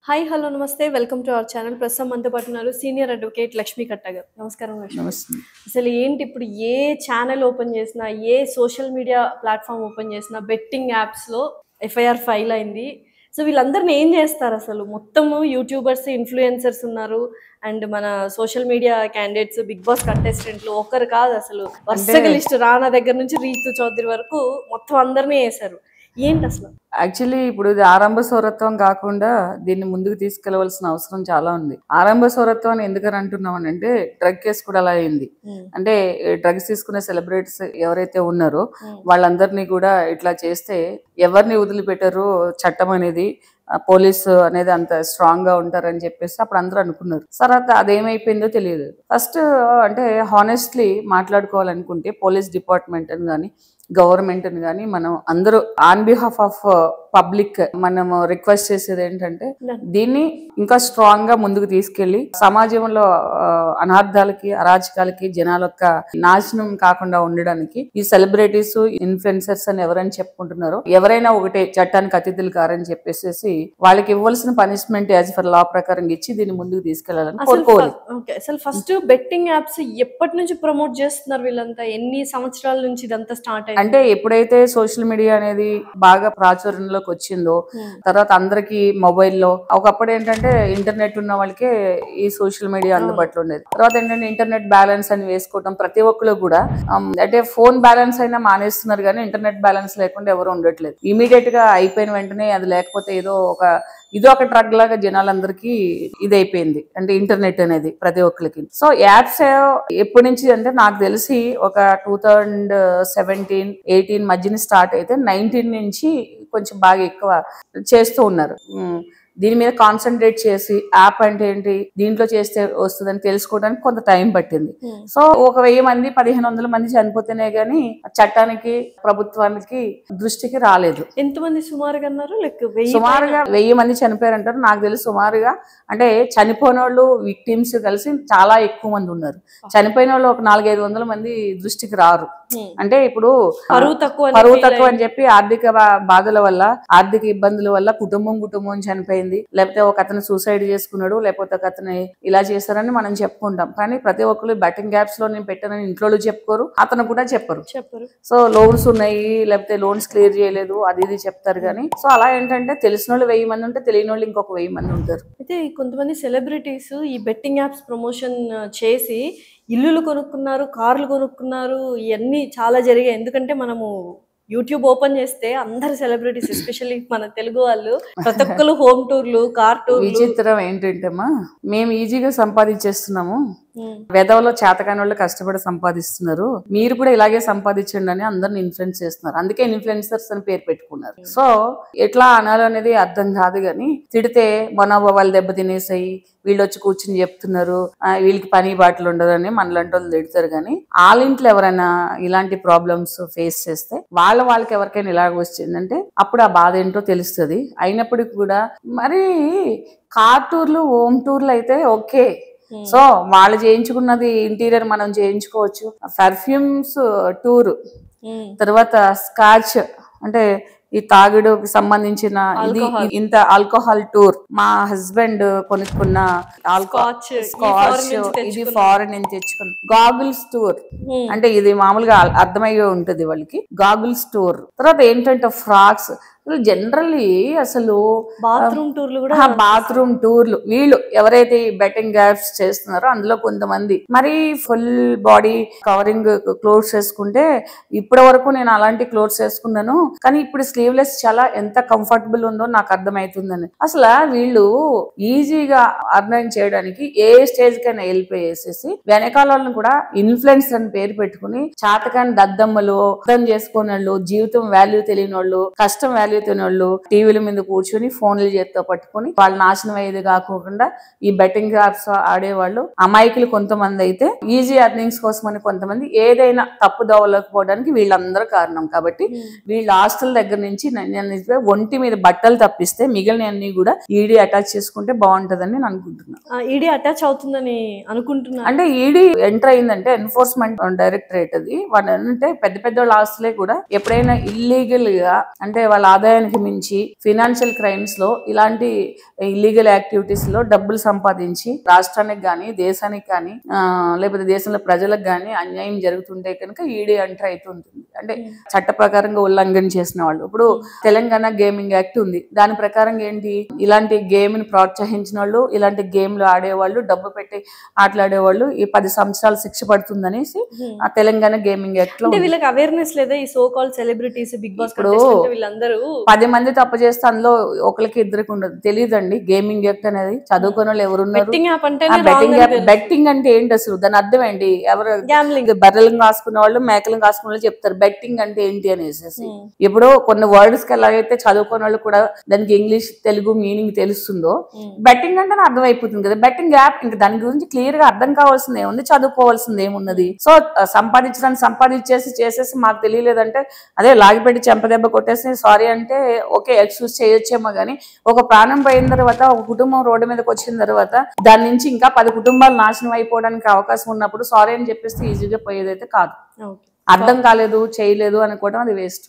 Hi hello నమస్తే welcome to our channel. ప్రస్తుతం మనతో పాటు ఉన్నారు సీనియర్ అడ్వకేట్ లక్ష్మీ కట్ట గారు. నమస్కారం లక్ష్మి. నమస్తే. అసలు ఏంటి ఇప్పుడు ఏ ఛానల్ ఓపెన్ చేసినా, ఏ సోషల్ మీడియా ప్లాట్ఫామ్ ఓపెన్ చేసినా బెట్టింగ్ యాప్స్లో ఎఫ్ఐఆర్ ఫైల్ అయింది. సో వీళ్ళందరిని ఏం చేస్తారు అసలు? మొత్తము యూట్యూబర్స్, ఇన్ఫ్లుయెన్సర్స్ ఉన్నారు అండ్ మన social media candidates, big boss కంటెస్టెంట్లు ఒకరు కాదు అసలు వరుసగా లిస్ట్. రానా దగ్గర నుంచి రీతు చౌదరి వరకు మొత్తం అందరినీ వేశారు. ఏంటి అసలు? యాక్చువల్లీ ఇప్పుడు ఇది ఆరంభ సౌరత్వం కాకుండా దీన్ని ముందుకు తీసుకెళ్లవలసిన అవసరం చాలా ఉంది. ఆరంభ సౌరత్వం అని ఎందుకని అంటున్నాం అంటే డ్రగ్ కేసు కూడా అలా అయింది. అంటే డ్రగ్స్ తీసుకునే సెలబ్రిటీస్ ఎవరైతే ఉన్నారో వాళ్ళందరినీ కూడా ఇట్లా చేస్తే ఎవరిని వదిలిపెట్టారు చట్టం అనేది, పోలీసు అనేది అంత స్ట్రాంగ్ గా ఉంటారని చెప్పేసి అప్పుడు అందరూ అనుకున్నారు. తర్వాత అదేమైపోయిందో తెలియదు. ఫస్ట్ అంటే హానెస్ట్లీ మాట్లాడుకోవాలనుకుంటే పోలీస్ డిపార్ట్మెంట్ అని కానీ గవర్నమెంట్ అని కానీ మనం అందరూ ఆన్ బిహాఫ్ ఆఫ్ పబ్లిక్ మనం రిక్వెస్ట్ చేసేది ఏంటంటే దీన్ని ఇంకా స్ట్రాంగ్ గా ముందుకు తీసుకెళ్లి సమాజంలో అనార్థాలకి, అరాచకాలకి, జనాల యొక్క నాశనం కాకుండా ఉండడానికి ఈ సెలబ్రిటీస్, ఇన్ఫ్లుయెన్సర్స్ అని ఎవరైనా చెప్పుకుంటున్నారో ఎవరైనా ఒకటే చట్టానికి అతిథులు కారని చెప్పేసి వాళ్ళకి ఇవ్వాల్సిన పనిష్మెంట్ యాజ్ ఫర్ లా ప్రకారం ఇచ్చి దీన్ని ముందుకు తీసుకెళ్లాలని కోరుకోవాలి. అసలు ఫస్ట్ బెట్టింగ్ యాప్స్ ఎప్పటి నుంచి ప్రమోట్ చేస్తున్నారు వీళ్ళంతా? ఎన్ని సంవత్సరాల నుంచి ఇదంతా స్టార్ట్ అయింది? అంటే ఎప్పుడైతే సోషల్ మీడియా అనేది బాగా ప్రాచుర్యంలోకి వచ్చిందో తర్వాత అందరికి మొబైల్లో, ఒకప్పుడు ఏంటంటే ఇంటర్నెట్ ఉన్న వాళ్ళకే ఈ సోషల్ మీడియా అందుబాటులో ఉండేది. తర్వాత ఏంటంటే ఇంటర్నెట్ బ్యాలెన్స్ అని వేసుకోవడం ప్రతి ఒక్కరు కూడా, అంటే ఫోన్ బ్యాలెన్స్ అయినా మానేస్తున్నారు కానీ ఇంటర్నెట్ బ్యాలెన్స్ లేకుండా ఎవరు ఉండట్లేదు. ఇమీడియట్ గా అయిపోయిన వెంటనే అది లేకపోతే ఇదో ఒక డ్రగ్ లాగా జనాలందరికీ ఇది అయిపోయింది. అంటే ఇంటర్నెట్ అనేది ప్రతి ఒక్కరికి. సో యాప్స్ ఎప్పటి నుంచి అంటే నాకు తెలిసి ఒక 2017-18 మధ్యన స్టార్ట్ అయితే 19 నుంచి కొంచెం బాగా ఎక్కువ చేస్తూ ఉన్నారు. దీని మీద కాన్సన్ట్రేట్ చేసి యాప్ అంటే ఏంటి, దీంట్లో చేస్తే వస్తుందని తెలుసుకోవడానికి కొంత టైం పట్టింది. సో ఒక 1000 మంది 1500 మంది చనిపోతేనే గానీ చట్టానికి, ప్రభుత్వానికి దృష్టికి రాలేదు. ఎంతమంది సుమారుగా అన్నారు? సుమారుగా 1000 మంది చనిపోయారంటారు. నాకు తెలిసి సుమారుగా అంటే చనిపోయిన వాళ్ళు విక్టిమ్స్ కలిసి చాలా ఎక్కువ మంది ఉన్నారు. చనిపోయిన వాళ్ళు ఒక 400-500 మంది దృష్టికి రారు. అంటే ఇప్పుడు పరువు తక్కువ అని చెప్పి ఆర్థిక బాధల వల్ల, ఆర్థిక ఇబ్బందుల వల్ల కుటుంబం చనిపోయింది, లేకపోతే ఒక అతను సూసైడ్ చేసుకున్నాడు, లేకపోతే ఒక అతను ఇలా చేశారని మనం చెప్పుకుంటాం. కానీ ప్రతి ఒక్కరు బెట్టింగ్ యాప్స్ లో నేను పెట్టానని ఇంట్లో చెప్పుకోరు, అతను కూడా చెప్పరు. సో లోన్స్ ఉన్నాయి, లేకపోతే లోన్స్ క్లియర్ చేయలేదు, అది ఇది చెప్తారు. కానీ సో అలా ఏంటంటే తెలిసిన వాళ్ళు 1000 మంది ఉంటే తెలియని వాళ్ళు ఇంకొక 1000 మంది ఉంటారు. అయితే కొంతమంది సెలబ్రిటీస్ ఈ బెట్టింగ్ యాప్స్ ప్రమోషన్ చేసి ఇల్లులు కొనుక్కున్నారు, కార్లు కొనుక్కున్నారు, ఇవన్నీ చాలా జరిగాయి. ఎందుకంటే మనము యూట్యూబ్ ఓపెన్ చేస్తే అందరు సెలబ్రిటీస్, ఎస్పెషల్లీ మన తెలుగు వాళ్ళు ప్రతి ఒక్కరు హోమ్ టూర్లు, కార్ టూర్లు. విచిత్రం ఏంటంటేమా, మేము ఈజీగా సంపాదించేస్తున్నాము, వెదవలో చేతకాని వాళ్ళు కష్టపడి సంపాదిస్తున్నారు, మీరు కూడా ఇలాగే సంపాదించండి అని అందరిని ఇన్ఫ్లుయెన్స్ చేస్తున్నారు. అందుకే ఇన్ఫ్లుయెన్సర్స్ అని పేరు పెట్టుకున్నారు. సో ఎట్లా అనాలనేది అర్థం కాదు. కానీ తిడితే మనోభావాలు దెబ్బతినేసాయి, వీళ్ళు వచ్చి కూర్చుని చెప్తున్నారు, వీళ్ళకి పని బాటలు ఉండదని మనలాంటి వాళ్ళు తిడతారు. కానీ వాళ్ళ ఇంట్లో ఎవరైనా ఇలాంటి ప్రాబ్లమ్స్ ఫేస్ చేస్తే వాళ్ళకి ఎవరికైనా ఇలాగ వచ్చిందంటే అప్పుడు ఆ బాధ ఏంటో తెలుస్తుంది. అయినప్పటికీ కూడా మరి కార్ టూర్లు, హోమ్ టూర్లు అయితే ఓకే, సో వాళ్ళు చేయించుకున్నది ఇంటీరియర్ మనం చేయించుకోవచ్చు. పర్ఫ్యూమ్స్ టూర్, తర్వాత స్కాచ్ అంటే ఈ తాగుడుకి సంబంధించిన ఇంత ఆల్కహాల్ టూర్, మా హస్బెండ్ కొనుక్కున్న స్కాచ్ ఇది ఫారెన్ నుంచి తెచ్చుకున్న గాగుల్స్ టూర్, అంటే ఇది మామూలుగా అర్థమయ్యే ఉంటుంది వాళ్ళకి, గాగుల్స్ టూర్. తర్వాత ఏంటంటే ఫ్రాక్స్, జనరల్లీ అసలు బాత్రూమ్ టూర్లు. వీళ్ళు ఎవరైతే ఈ బెట్టింగ్ యాప్స్ చేస్తున్నారో అందులో కొంతమంది మరి ఫుల్ బాడీ కవరింగ్ క్లోత్స్ వేసుకుంటే, ఇప్పటి వరకు నేను అలాంటి క్లోత్స్ వేసుకున్నాను కానీ ఇప్పుడు స్లీవ్లెస్ చాలా ఎంత కంఫర్టబుల్ ఉందో నాకు అర్థమవుతుందని. అసలు వీళ్ళు ఈజీగా అర్థం చేయడానికి ఏ స్టేజ్ కైనా వెళ్ళిపోయేసేసి వెనకాల వాళ్ళని కూడా ఇన్ఫ్లుయెన్స్ అని పేరు పెట్టుకుని చాతకాని దద్దమ్మలు, అర్థం చేసుకునే వాళ్ళు, జీవితం వాల్యూ తెలియని వాళ్ళు, కష్టం వాల్యూ వాళ్ళు టీవీల మీద కూర్చొని ఫోన్లు చేత్తో పట్టుకుని వాళ్ళు నాశనం అయ్యేది కాకుండా ఈ బెట్టింగ్ యాప్స్ ఆడేవాళ్ళు అమాయకులు కొంతమంది అయితే ఈజీ అర్నింగ్స్ కోసం అని కొంతమంది ఏదైనా తప్పు దోవలేకపోవడానికి వీళ్ళందరూ కారణం. కాబట్టి వీళ్ళ ఆస్తుల దగ్గర నుంచి ఒంటి మీద బట్టలు తప్పిస్తే మిగిలిన అన్ని కూడా ఈడీ అటాచ్ చేసుకుంటే బాగుంటదని నేను అనుకుంటున్నాను. ఈడీ అటాచ్ అవుతుందని అనుకుంటున్నా. అంటే ఈడీ ఎంటర్ అయిందంటే ఎన్ఫోర్స్మెంట్ డైరెక్టరేట్, అది వాళ్ళు అంటే పెద్ద వాళ్ళ ఆస్తులే కూడా ఎప్పుడైనా ఇల్లీగల్ గా అంటే వాళ్ళ ఆదాయానికి మించి ఫినాన్షియల్ క్రైమ్స్ లో ఇలాంటి ఇల్లీగల్ యాక్టివిటీస్ లో డబ్బులు సంపాదించి రాష్ట్రానికి కానీ దేశానికి కానీ లేకపోతే దేశంలో ప్రజలకు కానీ అన్యాయం జరుగుతుంటే కనుక ఈడీ ఎంటర్ అవుతుంటుంది. అంటే చట్ట ప్రకారంగా ఉల్లంఘన చేసిన వాళ్ళు. ఇప్పుడు తెలంగాణ గేమింగ్ యాక్ట్ ఉంది. దాని ప్రకారం ఏంటి, ఇలాంటి గేమ్ ని ప్రోత్సహించిన వాళ్ళు, ఇలాంటి గేమ్లు ఆడేవాళ్ళు, డబ్బు పెట్టి ఆటలాడేవాళ్ళు ఈ 10 సంవత్సరాలు శిక్ష పడుతుందనేసి ఆ తెలంగాణ గేమింగ్ యాక్ట్ లో వీళ్ళకి అవేర్నెస్ లేదా? ఈ so call celebrities, Bigg Boss వీళ్ళందరూ 10 మంది తప్పు చేస్తే అందులో ఒకరికి ఇద్దరికి ఉండదు. తెలియదండి గేమింగ్ యాక్ట్ అనేది. చదువుకున్న వాళ్ళు ఎవరున్నారు? బెట్టింగ్ అంటే ఏంటి అసలు? దాని అర్థం ఏంటి? ఎవరు బర్రెలను కాసుకున్న వాళ్ళు, మేకలను కాసుకున్న వాళ్ళు చెప్తారు బెట్టింగ్ అంటే ఏంటి అనేసి. ఇప్పుడు కొన్ని వర్డ్స్ కి ఎలాగైతే చదువుకున్న వాళ్ళు కూడా దానికి ఇంగ్లీష్ తెలుగు మీనింగ్ తెలుస్తుందో, బెట్టింగ్ అంటే అర్థం అయిపోతుంది కదా. బెట్టింగ్ యాప్ ఇంకా దాని గురించి క్లియర్ గా అర్థం కావాల్సింది ఏముంది, చదువుకోవాల్సింది ఏమున్నది. సో సంపాదించేసి చేసేసి మాకు తెలియలేదంటే అదే లాగిపెట్టి చెంపదెబ్బ కొట్టేసి సారీ అంటే ఓకే ఎక్స్క్యూజ్ చేయొచ్చేమో గానీ, ఒక ప్రాణం పోయిన తర్వాత, ఒక కుటుంబం రోడ్డు మీదకి వచ్చిన తర్వాత దాని నుంచి ఇంకా 10 కుటుంబాలు నాశనం అయిపోవడానికి అవకాశం ఉన్నప్పుడు సారీ అని చెప్పేసి ఈజీగా పోయేదైతే కాదు. అర్థం కాలేదు, చేయలేదు అనుకోవడం అది వేస్ట్.